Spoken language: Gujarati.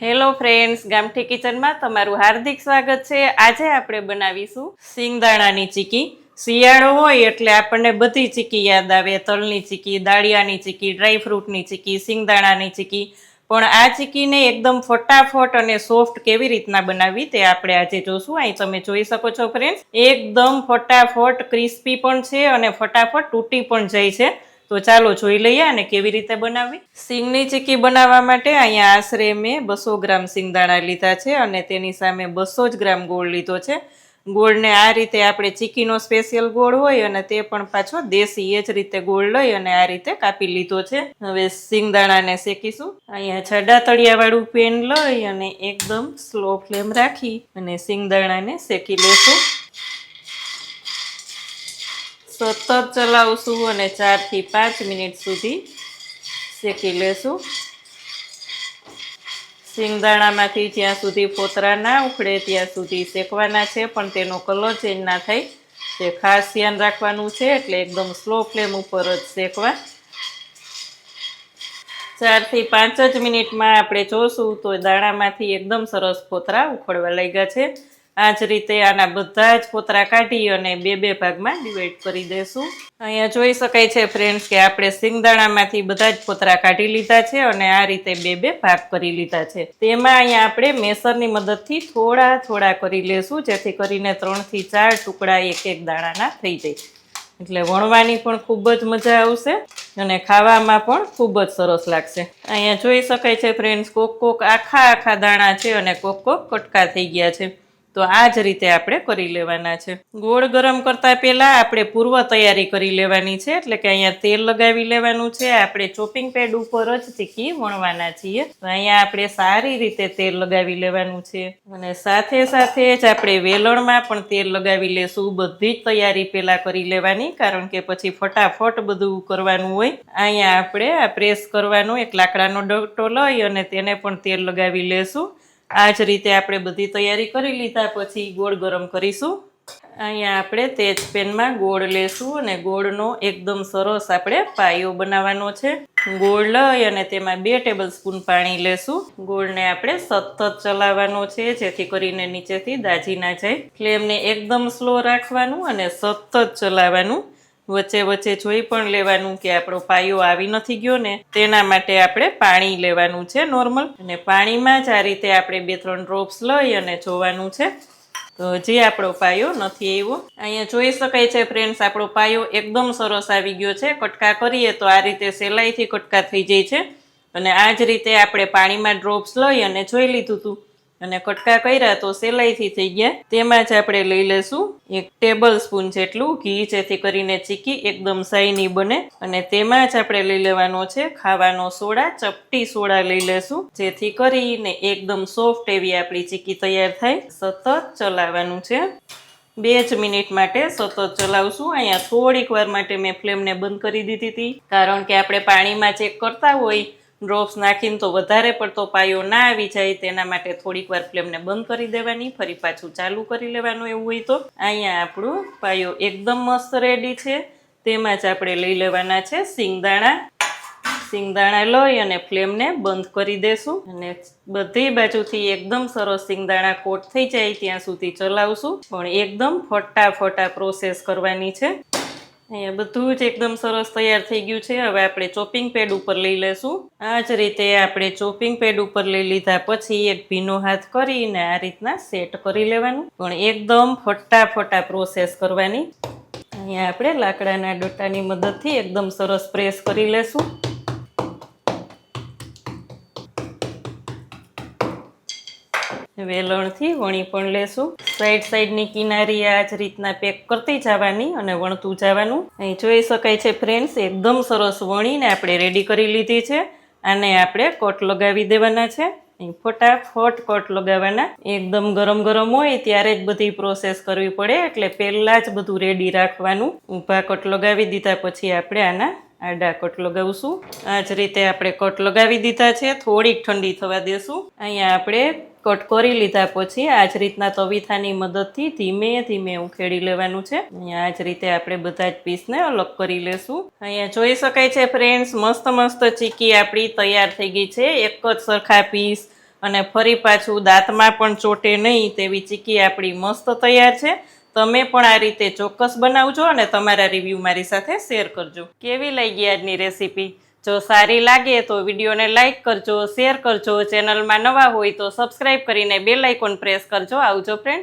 હેલો ફ્રેન્ડ્સ, ગામઠી કિચનમાં તમારું હાર્દિક સ્વાગત છે। આજે આપણે બનાવીશું સિંગદાણાની ચીકી। શિયાળો હોય એટલે આપણને બધી ચીકી યાદ આવે, તલની ચીકી, દાળિયાની ચીકી, ડ્રાયફ્રૂટની ચીકી, સિંગદાણાની ચીકી। પણ આ ચીકીને એકદમ ફટાફટ અને સોફ્ટ કેવી રીતના બનાવવી તે આપણે આજે જોશું। અહીં તમે જોઈ શકો છો ફ્રેન્ડ્સ, એકદમ ફટાફટ ક્રિસ્પી પણ છે અને ફટાફટ તૂટી પણ જાય છે। તો ચાલો જોઈ લઈએ અને કેવી રીતે બનાવવી। સિંગની ચીકી બનાવવા માટે અહીંયા આશરે મેં 200 ગ્રામ સિંગદાણા લીધા છે અને તેની સામે 200 જ ગ્રામ ગોળ લીધો છે। ગોળને આ રીતે આપણે ચીકીનો સ્પેશિયલ ગોળ હોય અને તે પણ પાછો દેશી એ જ રીતે ગોળ લઈ અને આ રીતે કાપી લીધો છે। હવે સિંગદાણાને શેકીશું। અહીંયા જાડા તળિયાવાળું પેન લઈ અને એકદમ સ્લો ફ્લેમ રાખી અને સિંગદાણાને શેકી લેશું। સતત ચલાવશું અને 4 થી 5 મિનિટ સુધી શેકી લેશું। સિંગદાણામાંથી જ્યાં સુધી ફોતરા ના ઉખડે ત્યાં સુધી શેકવાના છે, પણ તેનો કલર ચેન્જ ના થાય તે ખાસ ધ્યાન રાખવાનું છે, એટલે એકદમ સ્લો ફ્લેમ ઉપર જ શેકવા। 4 થી 5 જ મિનિટમાં આપણે જોશું તો દાણામાંથી એકદમ સરસ ફોતરા ઉખડવા લાગ્યા છે। આ જ રીતે આના બધા જ ફોતરા કાઢી અને બે ભાગમાં ડિવાઈડ કરી દેશું। અહીંયા જોઈ શકાય છે ફ્રેન્ડ્સ કે આપણે સિંગદાણામાંથી બધા જ ફોતરા કાઢી લીધા છે અને આ રીતે બે ભાગ કરી લીધા છે। તેમાં અહીંયા આપણે મેસરની મદદથી થોડા કરી લેશું, જેથી કરીને 3 થી 4 ટુકડા એક દાણાના થઈ જાય, એટલે વણવાની પણ ખૂબ જ મજા આવશે અને ખાવામાં પણ ખૂબ જ સરસ લાગશે। અહીંયા જોઈ શકાય છે ફ્રેન્ડ્સ, કોક આખા દાણા છે અને કોક કટકા થઈ ગયા છે। તો આ જ રીતે આપણે કરી લેવાના છે। ગોળ ગરમ કરતા પહેલા આપણે પૂર્વ તૈયારી કરી લેવાની છે, એટલે કે અહીંયા તેલ લગાવી લેવાનું છે। આપણે ચોપિંગ પેડ ઉપર જ ચીકી વણવાના છીએ, તો અહીંયા આપણે સારી રીતે તેલ લગાવી લેવાનું છે અને સાથે જ આપણે વેલણમાં પણ તેલ લગાવી લેશું। બધી જ તૈયારી પહેલા કરી લેવાની, કારણ કે પછી ફટાફટ બધું કરવાનું હોય। અહીંયા આપણે આ પ્રેસ કરવાનો એક લાકડાનો ડટ્ટો લઈ અને તેને પણ તેલ લગાવી લેશું। આ જ રીતે આપણે બધી તૈયારી કરી લીધા પછી ગોળ ગરમ કરીશું। અહીંયા આપણે તેજ પેનમાં ગોળ લેશું અને ગોળનો એકદમ સરસ આપણે પાયો બનાવવાનો છે। ગોળ લઈ અને તેમાં 2 ટેબલ સ્પૂન પાણી લેશું। ગોળને આપણે સતત ચલાવવાનો છે, જેથી કરીને નીચેથી દાજી ના જાય। ફ્લેમને એકદમ સ્લો રાખવાનું અને સતત ચલાવવાનું। વચ્ચે જોઈ પણ લેવાનું કે આપણો પાયો આવી નથી ગયો ને, તેના માટે આપણે પાણી લેવાનું છે નોર્મલ, અને પાણીમાં જ આ રીતે આપણે 2-3 ડ્રોપ્સ લઈ અને જોવાનું છે તો હજી આપણો પાયો નથી આવ્યો। અહીંયા જોઈ શકાય છે ફ્રેન્ડ્સ, આપણો પાયો એકદમ સરસ આવી ગયો છે। કટકા કરીએ તો આ રીતે સહેલાઈથી કટકા થઈ જાય છે અને આ જ રીતે આપણે પાણીમાં ડ્રોપ્સ લઈ અને જોઈ લીધું હતું અને કટકા કર્યા તો સહેલાઈથી થઈ ગયા। તેમાં જ આપણે લઈ લેશું 1 ટેબલ સ્પૂન જેટલું ઘી, જેથી કરીને ચીકી એકદમ શાઇની બને, અને તેમાં જ આપણે લઈ લેવાનો છે ખાવાનો સોડા। ચપટી સોડા લઈ લેશું, જેથી કરીને એકદમ સોફ્ટ એવી આપણી ચીકી તૈયાર થાય। સતત ચલાવવાનું છે, 2 જ મિનિટ માટે સતત ચલાવશું। અહીંયા થોડીક વાર માટે મેં ફ્લેમને બંધ કરી દીધી હતી, કારણ કે આપણે પાણીમાં ચેક કરતા હોય ડ્રોપ્સ નાખીને તો વધારે પડતો પાયો ના આવી જાય, તેના માટે થોડીક વાર ફ્લેમને બંધ કરી દેવાની, ફરી પાછું ચાલુ કરી લેવાનું એવું હોય તો। અહીંયા આપણો પાયો એકદમ મસ્ત રેડી છે। તેમાં જ આપણે લઈ લેવાના છે સિંગદાણા લઈ અને ફ્લેમને બંધ કરી દેશું અને બધી બાજુથી એકદમ સરસ સિંગદાણા કોટ થઈ જાય ત્યાં સુધી ચલાવશું, પણ એકદમ ફટાફટ પ્રોસેસ કરવાની છે। અહીંયા બધું જ એકદમ સરસ તૈયાર થઈ ગયું છે। હવે આપણે ચોપિંગ પેડ ઉપર લઈ લેશું। આ જ રીતે આપણે ચોપિંગ પેડ ઉપર લઈ લીધા પછી એક ભીનો હાથ કરીને આ રીતના સેટ કરી લેવાનું, પણ એકદમ ફટાફટ પ્રોસેસ કરવાની। અહીંયા આપણે લાકડાના ડોટાની મદદથી એકદમ સરસ પ્રેસ કરી લેશું। વેલણથી વણી પણ લેશું। સાઈડની કિનારી આ જ રીતના પેક કરતી જવાની અને વણતું જવાનું। અહીં જોઈ શકાય છે ફ્રેન્ડ્સ, એકદમ સરસ વણીને આપણે રેડી કરી લીધી છે। આને આપણે કટ લગાવી દેવાના છે। અહીં ફટાફટ કટ લગાવવાના। એકદમ ગરમ હોય ત્યારે જ બધી પ્રોસેસ કરવી પડે, એટલે પહેલા જ બધું રેડી રાખવાનું। ઊભા કટ લગાવી દીધા પછી આપણે આના આડા કટ લગાવશું। આ જ રીતે આપણે કટ લગાવી દીધા છે, થોડીક ઠંડી થવા દેશું। અહીંયા આપણે કટ કરી લીધા પછી આ જ રીતના તવીથાની મદદથી ધીમે ઉખેડી લેવાનું છે। અહીંયા આ જ રીતે આપણે બધા જ પીસને અલગ કરી લેશું। અહીંયા જોઈ શકાય છે ફ્રેન્ડ્સ, મસ્ત ચીકી આપણી તૈયાર થઈ ગઈ છે। એક જ સરખા પીસ અને ફરી પાછું દાંતમાં પણ ચોટે નહીં તેવી ચીકી આપણી મસ્ત તૈયાર છે. તમે પણ આ રીતે ચોક્કસ બનાવજો અને તમારા રિવ્યૂ મારી સાથે શેર કરજો. કેવી લાગી આજની રેસીપી? જો સારી લાગે તો વિડીયોને લાઇક કરજો, શેર કરજો, ચેનલમાં નવા હોય તો સબસ્ક્રાઈબ કરીને બેલ આઇકોન પ્રેસ કરજો. આવજો ફ્રેન્ડ.